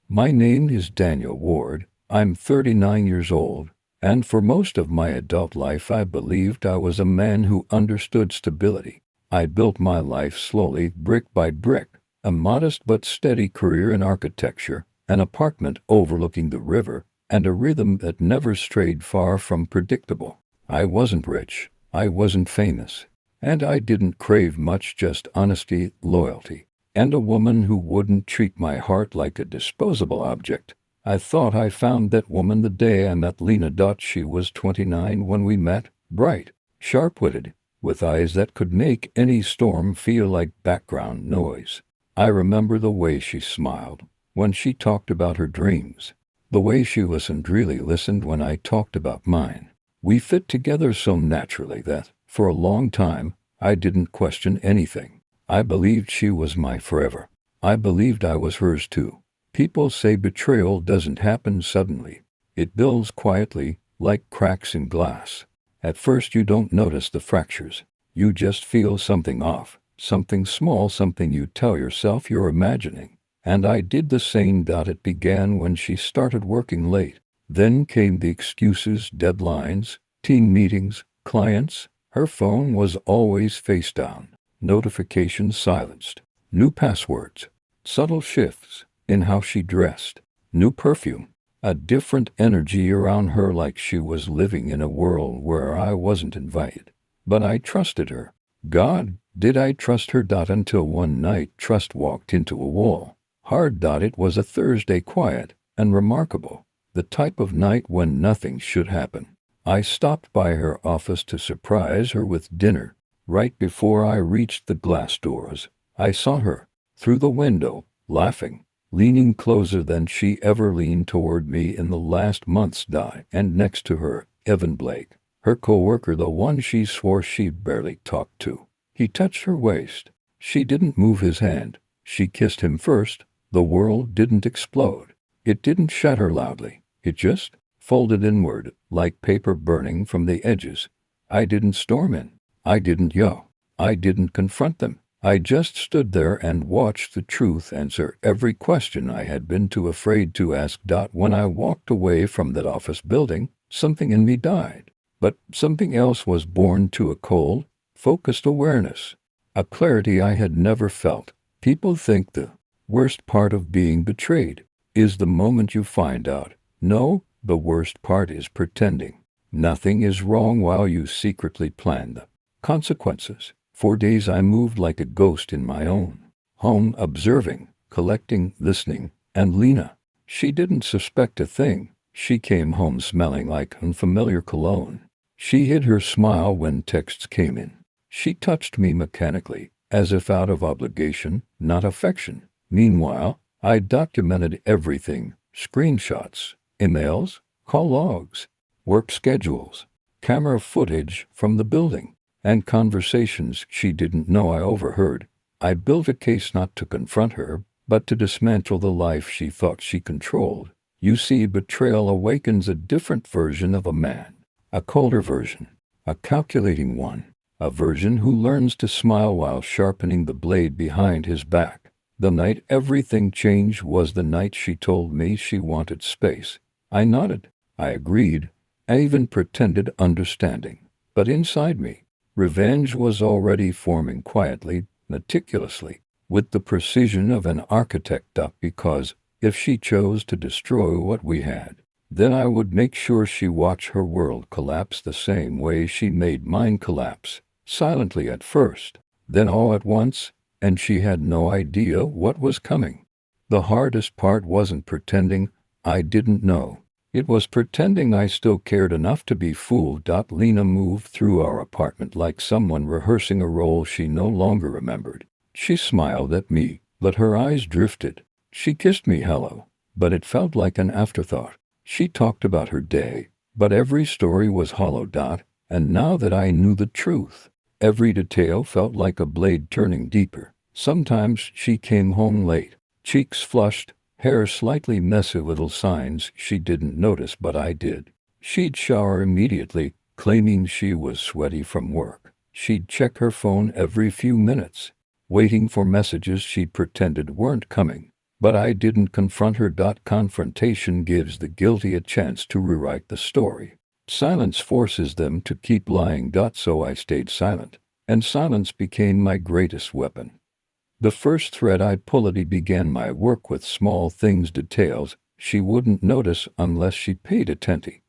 My name is Daniel Ward. I'm 39 years old, and for most of my adult life I believed I was a man who understood stability. I built my life slowly, brick by brick, a modest but steady career in architecture, an apartment overlooking the river, and a rhythm that never strayed far from predictable. I wasn't rich, I wasn't famous, and I didn't crave much, just honesty, loyalty, and a woman who wouldn't treat my heart like a disposable object. I thought I found that woman the day I met Lena. She was 29 when we met, bright, sharp-witted, with eyes that could make any storm feel like background noise. I remember the way she smiled when she talked about her dreams, the way she really listened when I talked about mine. We fit together so naturally that, for a long time, I didn't question anything. I believed she was my forever. I believed I was hers too. People say betrayal doesn't happen suddenly. It builds quietly, like cracks in glass. At first you don't notice the fractures. You just feel something off, something small, something you tell yourself you're imagining. And I did the same. It began when she started working late. Then came the excuses, deadlines, team meetings, clients. Her phone was always face down, notifications silenced, new passwords, subtle shifts in how she dressed, new perfume, a different energy around her, like she was living in a world where I wasn't invited. But I trusted her. God, did I trust her? Until one night trust walked into a wall. Hard. It was a Thursday, quiet and remarkable, the type of night when nothing should happen. I stopped by her office to surprise her with dinner. Right before I reached the glass doors, I saw her, through the window, laughing, leaning closer than she ever leaned toward me in the last months. And next to her, Evan Blake, her coworker, the one she swore she barely talked to. He touched her waist. She didn't move his hand. She kissed him first. The world didn't explode. It didn't shatter loudly. It just folded inward, like paper burning from the edges. I didn't storm in. I didn't yell. I didn't confront them. I just stood there and watched the truth answer every question I had been too afraid to ask. When I walked away from that office building, something in me died. But something else was born, to a cold, focused awareness, a clarity I had never felt. People think the worst part of being betrayed is the moment you find out. No, the worst part is pretending nothing is wrong while you secretly plan the consequences. For days I moved like a ghost in my own home, observing, collecting, listening. And Lena, she didn't suspect a thing. She came home smelling like unfamiliar cologne. She hid her smile when texts came in. She touched me mechanically, as if out of obligation, not affection. Meanwhile, I documented everything: screenshots, emails, call logs, work schedules, camera footage from the building, and conversations she didn't know I overheard. I built a case not to confront her, but to dismantle the life she thought she controlled. You see, betrayal awakens a different version of a man, a colder version, a calculating one, a version who learns to smile while sharpening the blade behind his back. The night everything changed was the night she told me she wanted space. I nodded. I agreed. I even pretended understanding. But inside me, revenge was already forming, quietly, meticulously, with the precision of an architect. Because if she chose to destroy what we had, then I would make sure she watched her world collapse the same way she made mine collapse, silently at first, then all at once, and she had no idea what was coming. The hardest part wasn't pretending I didn't know. It was pretending I still cared enough to be fooled. Lena moved through our apartment like someone rehearsing a role she no longer remembered. She smiled at me, but her eyes drifted. She kissed me hello, but it felt like an afterthought. She talked about her day, but every story was hollow. And now that I knew the truth, every detail felt like a blade turning deeper. Sometimes she came home late, cheeks flushed, hair slightly messy, little signs she didn't notice but I did. She'd shower immediately, claiming she was sweaty from work. She'd check her phone every few minutes, waiting for messages she pretended weren't coming. But I didn't confront her. Confrontation gives the guilty a chance to rewrite the story. Silence forces them to keep lying. So I stayed silent, and silence became my greatest weapon. The first thread I pulled began my work with small things, details she wouldn't notice unless she paid attention.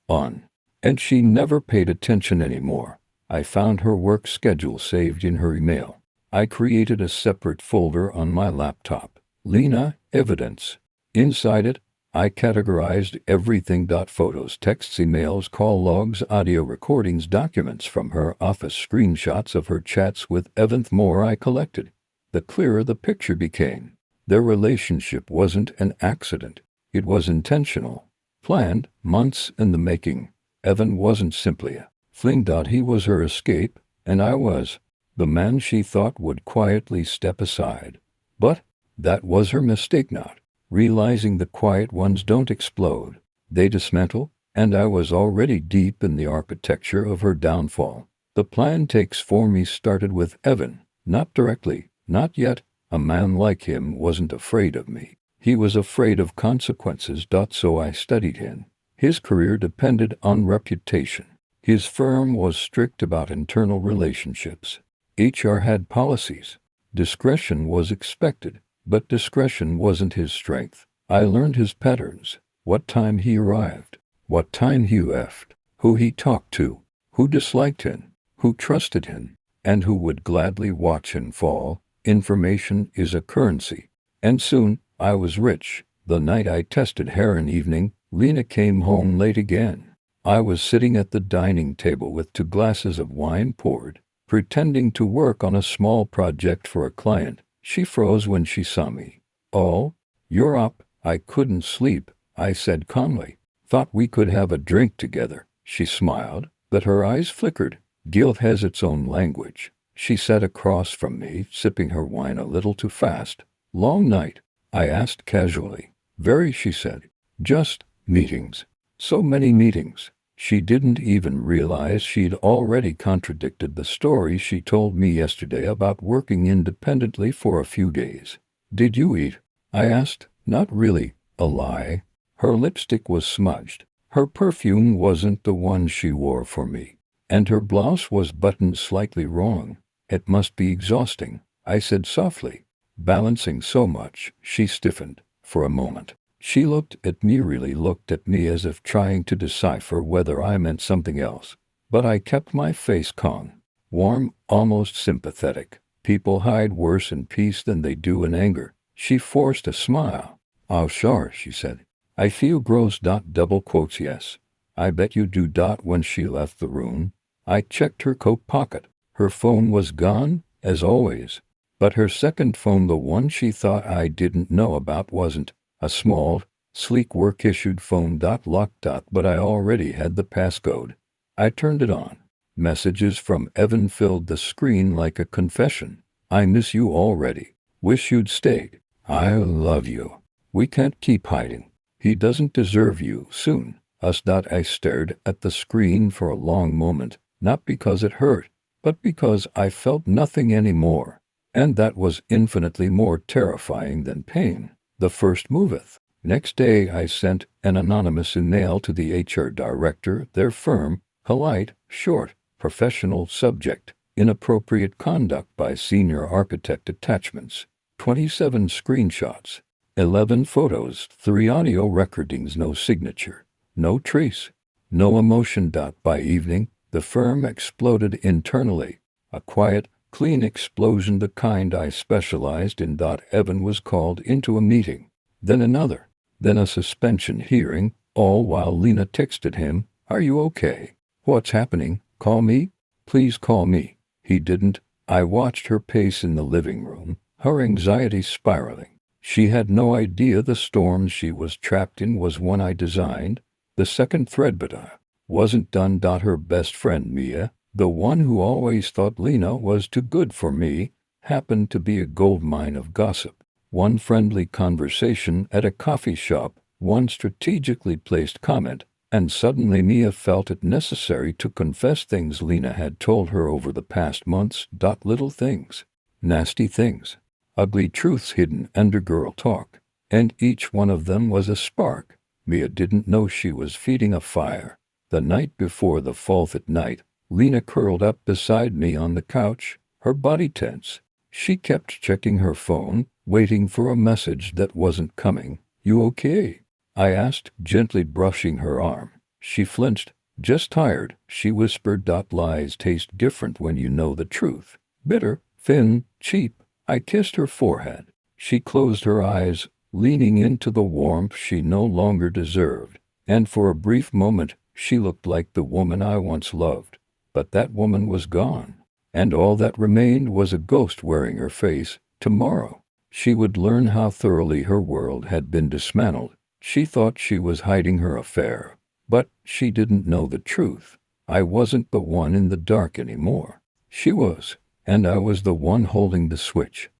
On. And she never paid attention anymore. I found her work schedule saved in her email. I created a separate folder on my laptop. Lena, evidence. Inside it, I categorized everything. Photos, texts, emails, call logs, audio recordings, documents from her office, screenshots of her chats with Evan. The more I collected, the clearer the picture became. Their relationship wasn't an accident. It was intentional. Planned, months in the making. Evan wasn't simply a fling. He was her escape, and I was the man she thought would quietly step aside. But that was her mistake, not realizing the quiet ones don't explode. They dismantle, and I was already deep in the architecture of her downfall. The plan takes form. Me started with Evan, not directly, not yet. A man like him wasn't afraid of me. He was afraid of consequences. So I studied him. His career depended on reputation. His firm was strict about internal relationships. HR had policies. Discretion was expected, but discretion wasn't his strength. I learned his patterns. What time he arrived, what time he left, who he talked to, who disliked him, who trusted him, and who would gladly watch him fall. Information is a currency. And soon, I was rich. The night I tested Heron evening, Lena came home late again. I was sitting at the dining table with 2 glasses of wine poured, pretending to work on a small project for a client. She froze when she saw me. "Oh, you're up." I couldn't sleep, I said calmly. "Thought we could have a drink together." She smiled, but her eyes flickered. Guilt has its own language. She sat across from me, sipping her wine a little too fast. "Long night?" I asked casually. "Very," she said. "Just meetings. So many meetings." She didn't even realize she'd already contradicted the story she told me yesterday about working independently for a few days. "Did you eat?" I asked. "Not really." A lie. Her lipstick was smudged. Her perfume wasn't the one she wore for me. And her blouse was buttoned slightly wrong. "It must be exhausting," I said softly. "Balancing so much." She stiffened. For a moment, she looked at me, really looked at me, as if trying to decipher whether I meant something else. But I kept my face calm, warm, almost sympathetic. People hide worse in peace than they do in anger. She forced a smile. "Oh, sure," she said. "I feel gross." Double quotes, "Yes. I bet you do." When she left the room, I checked her coat pocket. Her phone was gone, as always. But her second phone, the one she thought I didn't know about, wasn't. A small, sleek work-issued phone. Locked. But I already had the passcode. I turned it on. Messages from Evan filled the screen like a confession. "I miss you already. Wish you'd stayed. I love you. We can't keep hiding. He doesn't deserve you. Soon. Us." I stared at the screen for a long moment, not because it hurt, but because I felt nothing anymore. And that was infinitely more terrifying than pain. The first moveth. Next day I sent an anonymous email to the HR director, their firm. Polite, short, professional. Subject: inappropriate conduct by senior architect. Attachments: 27 screenshots, 11 photos, 3 audio recordings. No signature, no trace, no emotion. By evening, the firm exploded internally. A quiet, clean explosion, the kind I specialized in. Evan was called into a meeting, then another, then a suspension hearing, all while Lena texted him, "Are you okay? What's happening? Call me. Please call me." He didn't. I watched her pace in the living room, her anxiety spiraling. She had no idea the storm she was trapped in was one I designed. The second thread, but I wasn't done. Her best friend Mia, the one who always thought Lena was too good for me, happened to be a goldmine of gossip. One friendly conversation at a coffee shop, one strategically placed comment, and suddenly Mia felt it necessary to confess things Lena had told her over the past months. Little things. Nasty things. ugly truths hidden under girl talk, and each one of them was a spark. Mia didn't know she was feeding a fire. The night before the 4th night, Lena curled up beside me on the couch, her body tense. She kept checking her phone, waiting for a message that wasn't coming. "You okay?" I asked, gently brushing her arm. She flinched. "Just tired," she whispered. "Lies taste different when you know the truth. Bitter, thin, cheap." I kissed her forehead. She closed her eyes, leaning into the warmth she no longer deserved, and for a brief moment she looked like the woman I once loved. But that woman was gone, and all that remained was a ghost wearing her face. Tomorrow, she would learn how thoroughly her world had been dismantled. She thought she was hiding her affair, but she didn't know the truth. I wasn't the one in the dark anymore. She was, and I was the one holding the switch.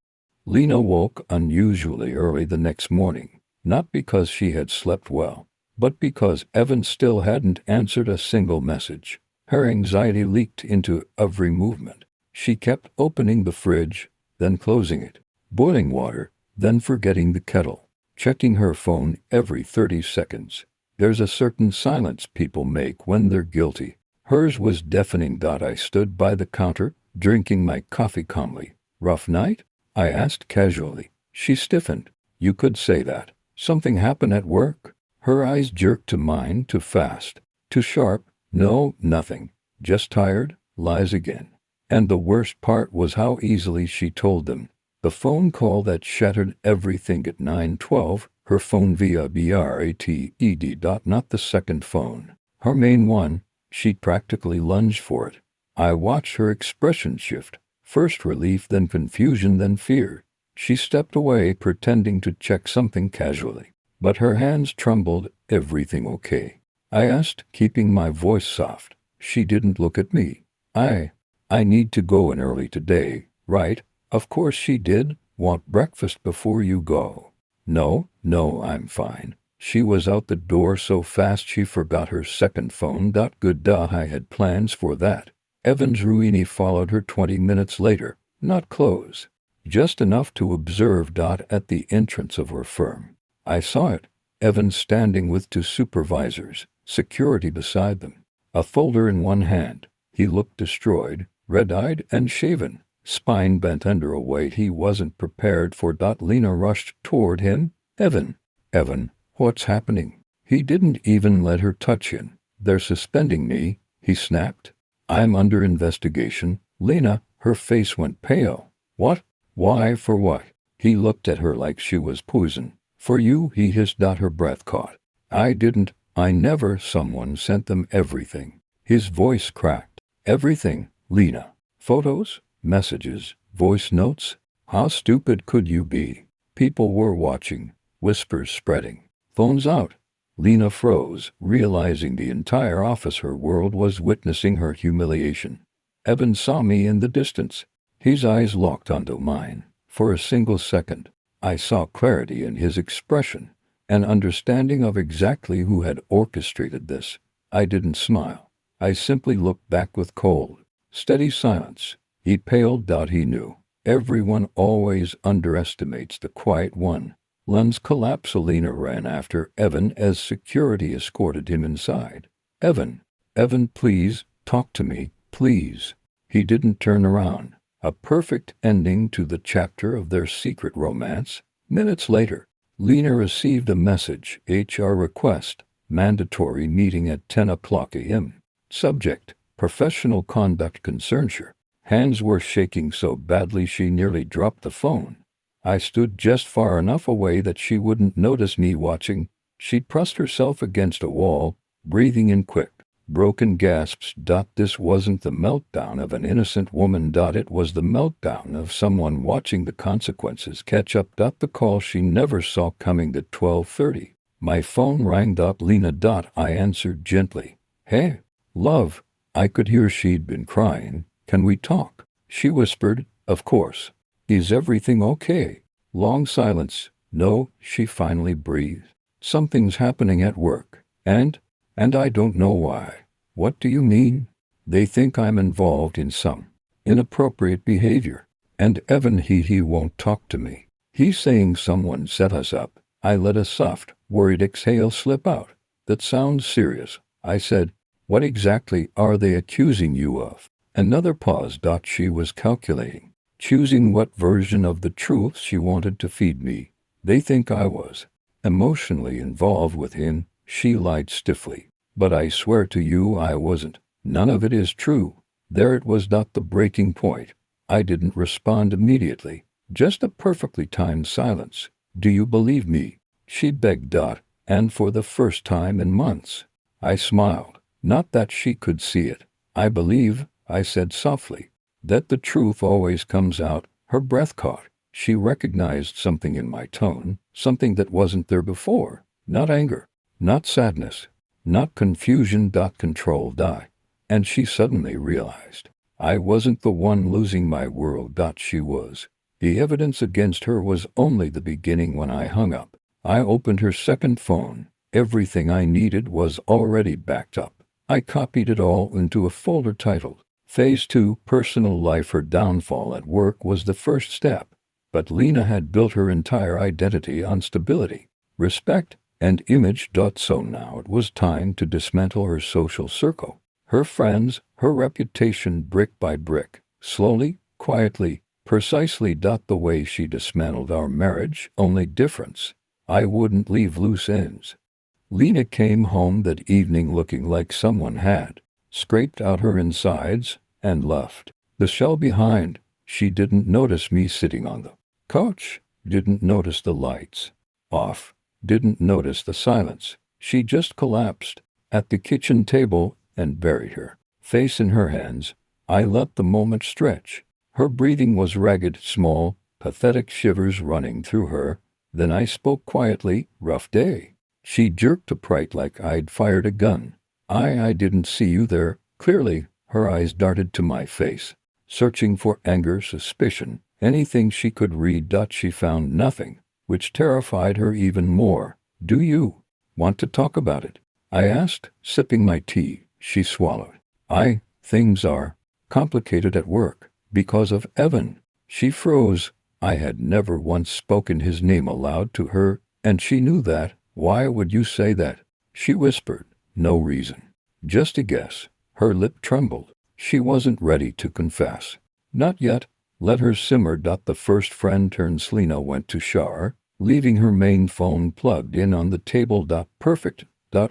Lena woke unusually early the next morning, not because she had slept well, but because Evan still hadn't answered a single message. Her anxiety leaked into every movement. She kept opening the fridge, then closing it, boiling water, then forgetting the kettle, checking her phone every 30 seconds. There's a certain silence people make when they're guilty. Hers was deafening. I stood by the counter, drinking my coffee calmly. "Rough night?" I asked casually. She stiffened. "You could say that. Something happened at work?" Her eyes jerked to mine, too fast, too sharp. "No, nothing. Just tired." Lies again. And the worst part was how easily she told them. The phone call that shattered everything at 9:12, her phone via BRATED. Not the second phone. Her main one. She practically lunged for it. I watched her expression shift. First relief, then confusion, then fear. She stepped away, pretending to check something casually, but her hands trembled. "Everything okay?" I asked, keeping my voice soft. She didn't look at me. I need to go in early today, right?" "Of course." She did. "Want breakfast before you go?" No, I'm fine." She was out the door so fast she forgot her second phone. Good. I had plans for that. Evans Ruini followed her 20 minutes later, not close, just enough to observe. At the entrance of her firm, I saw it. Evans standing with 2 supervisors, security beside them, a folder in one hand. He looked destroyed, red-eyed and shaven, spine bent under a weight he wasn't prepared for. Lena rushed toward him. Evan, what's happening?" He didn't even let her touch him. "They're suspending me," he snapped. "I'm under investigation." Lena, her face went pale. "What? Why, for what?" He looked at her like she was poison. "For you," he hissed. Her breath caught. I never." "Someone sent them everything." His voice cracked. "Everything, Lena? Photos? Messages? Voice notes? How stupid could you be?" People were watching, whispers spreading. "Phones out." Lena froze, realizing the entire office, her world, was witnessing her humiliation. Evan saw me in the distance. His eyes locked onto mine. For a single second, I saw clarity in his expression, an understanding of exactly who had orchestrated this. I didn't smile. I simply looked back with cold, steady silence. He paled. He knew. Everyone always underestimates the quiet one. Len's collapse. Lena ran after Evan as security escorted him inside. Evan, please, talk to me, please." He didn't turn around. A perfect ending to the chapter of their secret romance. Minutes later, Lena received a message. HR request. Mandatory meeting at 10 a.m. Subject, professional conduct concerns her. Hands were shaking so badly she nearly dropped the phone. I stood just far enough away that she wouldn't notice me watching. She pressed herself against a wall, breathing in quick, broken gasps. This wasn't the meltdown of an innocent woman. It was the meltdown of someone watching the consequences catch up. The call she never saw coming at 12:30. My phone rang. Lena. I answered gently. "Hey, love." I could hear she'd been crying. "Can we talk?" She whispered. "Of course. Is everything okay?" Long silence. "No," she finally breathed. "Something's happening at work. And I don't know why." "What do you mean?" "They think I'm involved in some inappropriate behavior." And Evan he won't talk to me. He's saying someone set us up. I let a soft, worried exhale slip out. That sounds serious. I said, what exactly are they accusing you of? Another pause. She was calculating, choosing what version of the truth she wanted to feed me. They think I was emotionally involved with him, she lied stiffly. But I swear to you I wasn't. None of it is true. There it was. The breaking point. I didn't respond immediately. Just a perfectly timed silence. Do you believe me? She begged. And for the first time in months. I smiled. Not that she could see it. I believe, I said softly, that the truth always comes out. Her breath caught. She recognized something in my tone, something that wasn't there before. Not anger, not sadness, not confusion. Control. And she suddenly realized I wasn't the one losing my world. She was. The evidence against her was only the beginning. When I hung up, I opened her second phone. Everything I needed was already backed up. I copied it all into a folder titled Phase 2 Personal Life. Her downfall at work was the first step. But Lena had built her entire identity on stability, respect, and image. So now it was time to dismantle her social circle, her friends, her reputation, brick by brick, slowly, quietly, precisely. The way she dismantled our marriage. Only difference, I wouldn't leave loose ends. Lena came home that evening looking like someone had scraped out her insides and left the shell behind. She didn't notice me sitting on the couch, didn't notice the lights off, didn't notice the silence. She just collapsed at the kitchen table and buried her face in her hands. I let the moment stretch. Her breathing was ragged, small, pathetic, shivers running through her. Then I spoke quietly. Rough day. She jerked upright like I'd fired a gun. I didn't see you there, clearly. Her eyes darted to my face, searching for anger, suspicion, anything she could read. She found nothing, which terrified her even more. Do you want to talk about it? I asked, sipping my tea. She swallowed. Things are complicated at work because of Evan. She froze. I had never once spoken his name aloud to her, and she knew that. Why would you say that? She whispered. No reason. Just a guess. Her lip trembled. She wasn't ready to confess. Not yet. Let her simmer. The first friend turns. Lena went to shower, leaving her main phone plugged in on the table. Perfect.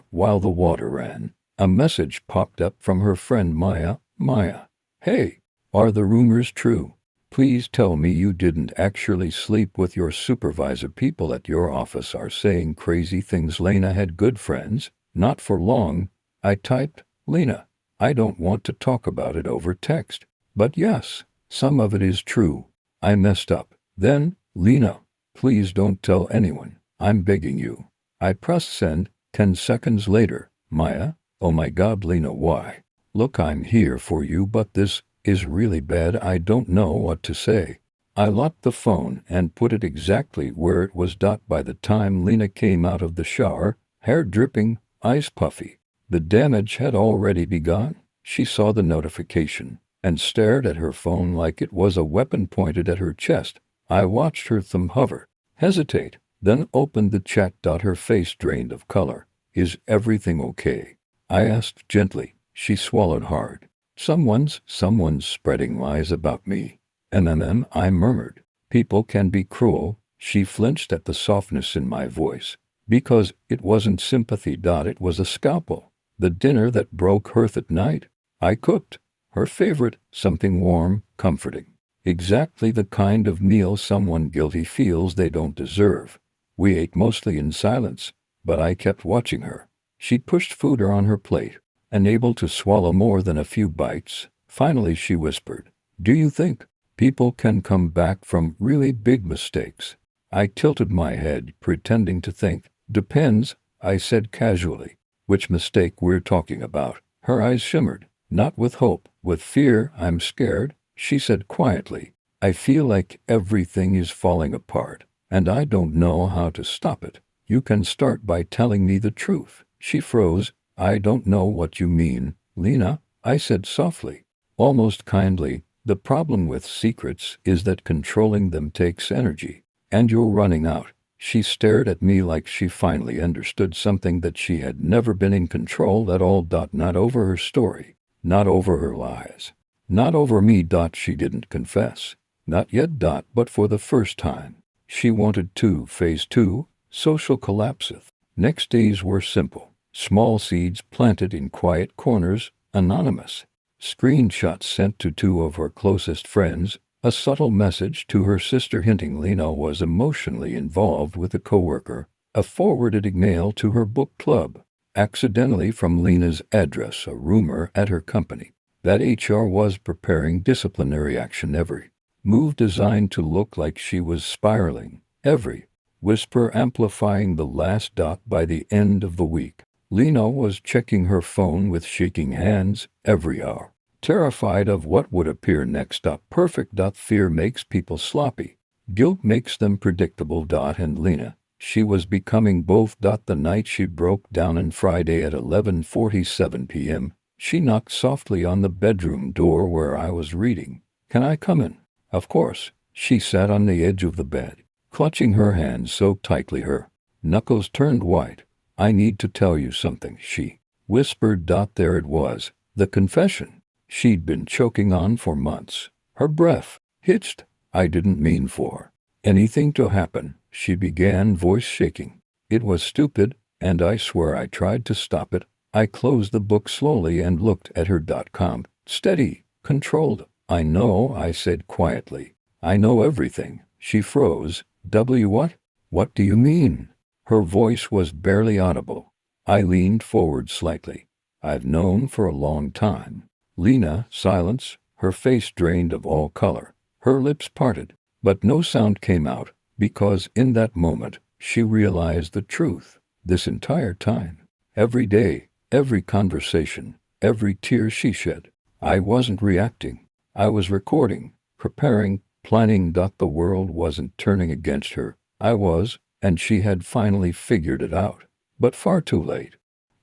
While the water ran, a message popped up from her friend Maya. Maya. Hey, are the rumors true? Please tell me you didn't actually sleep with your supervisor. People at your office are saying crazy things. Lena had good friends. Not for long. I typed. Lena, I don't want to talk about it over text. But yes, some of it is true. I messed up. Then, Lena, please don't tell anyone. I'm begging you. I pressed send. 10 seconds later. Maya, oh my God. Lena, why? Look, I'm here for you, but this is really bad. I don't know what to say. I locked the phone and put it exactly where it was. By the time Lena came out of the shower, hair dripping, eyes puffy, the damage had already begun. She saw the notification and stared at her phone like it was a weapon pointed at her chest. I watched her thumb hover, hesitate, then opened the chat. Her face drained of color. Is everything okay? I asked gently. She swallowed hard. Someone's spreading lies about me. I murmured. People can be cruel. She flinched at the softness in my voice. Because it wasn't sympathy. It was a scalpel. The dinner that broke her at night. I cooked. Her favorite, something warm, comforting. Exactly the kind of meal someone guilty feels they don't deserve. We ate mostly in silence, but I kept watching her. She pushed food on her plate, unable to swallow more than a few bites. Finally she whispered, do you think people can come back from really big mistakes? I tilted my head, pretending to think. Depends, I said casually. Which mistake we're talking about? Her eyes shimmered, not with hope, with fear. I'm scared, she said quietly. I feel like everything is falling apart, and I don't know how to stop it. You can start by telling me the truth. She froze. I don't know what you mean, Lena, I said softly, almost kindly. The problem with secrets is that controlling them takes energy. And you're running out. She stared at me like she finally understood something that she had never been in control at all. Not over her story. Not over her lies. Not over me. She didn't confess. Not yet. But for the first time, she wanted to. Phase 2, social collapseth. Next days were simple. Small seeds planted in quiet corners, anonymous. Screenshots sent to 2 of her closest friends, a subtle message to her sister hinting Lena was emotionally involved with a coworker, a forwarded email to her book club, accidentally from Lena's address, a rumor at her company that HR was preparing disciplinary action, every move designed to look like she was spiraling, every whisper amplifying the last. By the end of the week, Lena was checking her phone with shaking hands every hour, terrified of what would appear next. Perfect. Fear makes people sloppy. Guilt makes them predictable. And Lena, she was becoming both. The night she broke down on Friday at 11:47 p.m., she knocked softly on the bedroom door where I was reading. "Can I come in?" Of course. She sat on the edge of the bed, clutching her hands so tightly her knuckles turned white. "I need to tell you something," she whispered. There it was, the confession she'd been choking on for months. Her breath hitched. "I didn't mean for anything to happen," she began, voice shaking. "It was stupid, and I swear I tried to stop it." I closed the book slowly and looked at her. Calm, steady, controlled. "I know," I said quietly. "I know everything." She froze. What? What do you mean?" Her voice was barely audible. I leaned forward slightly. "I've known for a long time." Lena, silence, her face drained of all color. Her lips parted, but no sound came out, because in that moment, she realized the truth. This entire time, every day, every conversation, every tear she shed, I wasn't reacting. I was recording, preparing, planning. The world wasn't turning against her. I was, and she had finally figured it out. But far too late.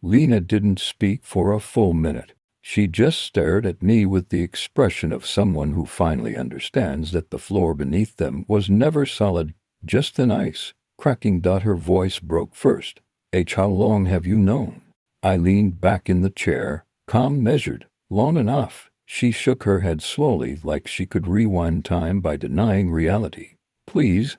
Lena didn't speak for a full minute. She just stared at me with the expression of someone who finally understands that the floor beneath them was never solid, just thin ice. Cracking. Her voice broke first. "How long have you known?" I leaned back in the chair, calm, measured. "Long enough." She shook her head slowly, like she could rewind time by denying reality. Please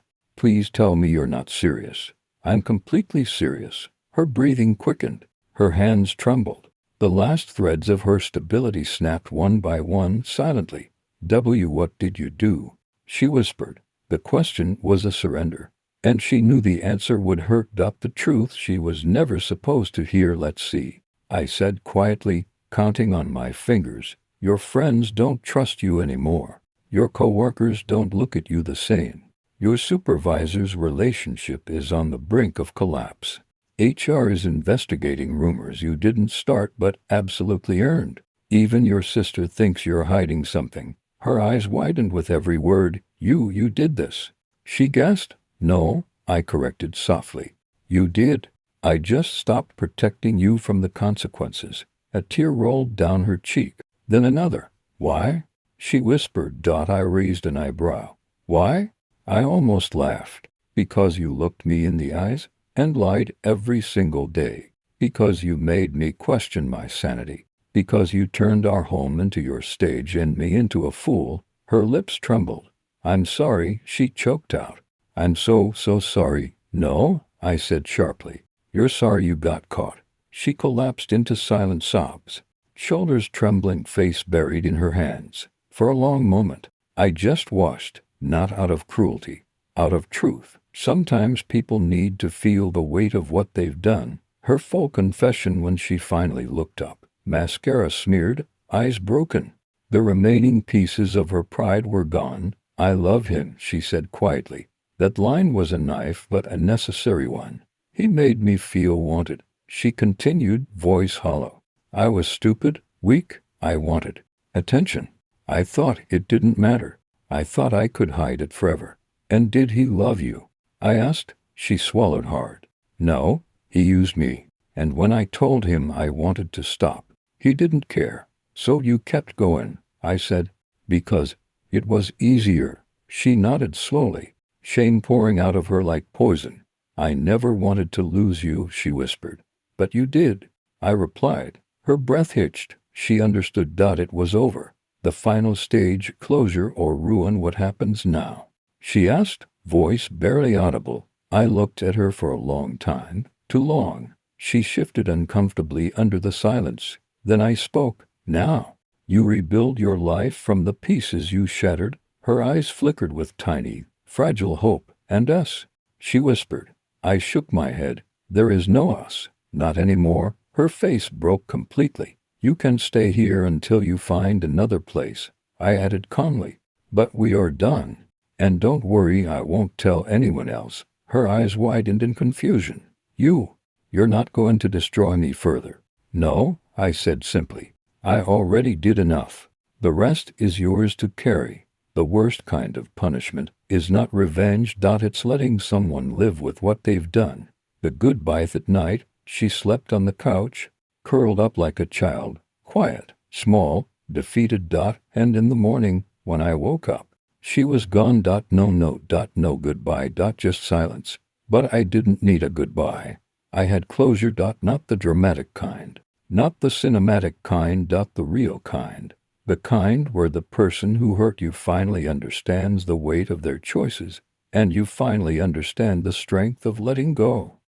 tell me you're not serious." "I'm completely serious." Her breathing quickened. Her hands trembled. The last threads of her stability snapped one by one, silently. What did you do?" she whispered. The question was a surrender, and she knew the answer would hurt. The truth she was never supposed to hear. "Let's see," I said quietly, counting on my fingers. "Your friends don't trust you anymore. Your coworkers don't look at you the same. Your supervisor's relationship is on the brink of collapse. HR is investigating rumors you didn't start but absolutely earned. Even your sister thinks you're hiding something." Her eyes widened with every word. You did this." She gasped. "No," I corrected softly. "You did. I just stopped protecting you from the consequences." A tear rolled down her cheek. Then another. "Why?" she whispered. I raised an eyebrow. "Why?" I almost laughed. "Because you looked me in the eyes and lied every single day. Because you made me question my sanity. Because you turned our home into your stage and me into a fool." Her lips trembled. "I'm sorry," she choked out. "I'm so sorry." "No," I said sharply. "You're sorry you got caught." She collapsed into silent sobs, shoulders trembling, face buried in her hands. For a long moment, I just watched, not out of cruelty, out of truth. Sometimes people need to feel the weight of what they've done. Her full confession when she finally looked up. Mascara smeared, eyes broken. The remaining pieces of her pride were gone. "I love him," she said quietly. That line was a knife, but a necessary one. "He made me feel wanted," she continued, voice hollow. "I was stupid, weak. I wanted attention. I thought it didn't matter. I thought I could hide it forever." "And did he love you?" I asked. She swallowed hard. "No, he used me. And when I told him I wanted to stop, he didn't care." "So you kept going," I said. Because it was easier. She nodded slowly, shame pouring out of her like poison. I never wanted to lose you, she whispered. But you did, I replied. Her breath hitched. She understood. It was over. The final stage, closure or ruin. What happens now? She asked, voice barely audible. I looked at her for a long time, too long. She shifted uncomfortably under the silence. Then I spoke. Now, you rebuild your life from the pieces you shattered. Her eyes flickered with tiny, fragile hope. And us? She whispered. I shook my head. There is no us. Not anymore. Her face broke completely. You can stay here until you find another place, I added calmly. But we are done. And don't worry, I won't tell anyone else. Her eyes widened in confusion. You're not going to destroy me further. No, I said simply. I already did enough. The rest is yours to carry. The worst kind of punishment is not revenge. It's letting someone live with what they've done. The goodbye. That night, she slept on the couch, curled up like a child, quiet, small, defeated. And in the morning, when I woke up, she was gone. No note. No goodbye. Just silence. But I didn't need a goodbye. I had closure. Not the dramatic kind. Not the cinematic kind. The real kind. The kind where the person who hurt you finally understands the weight of their choices, and you finally understand the strength of letting go.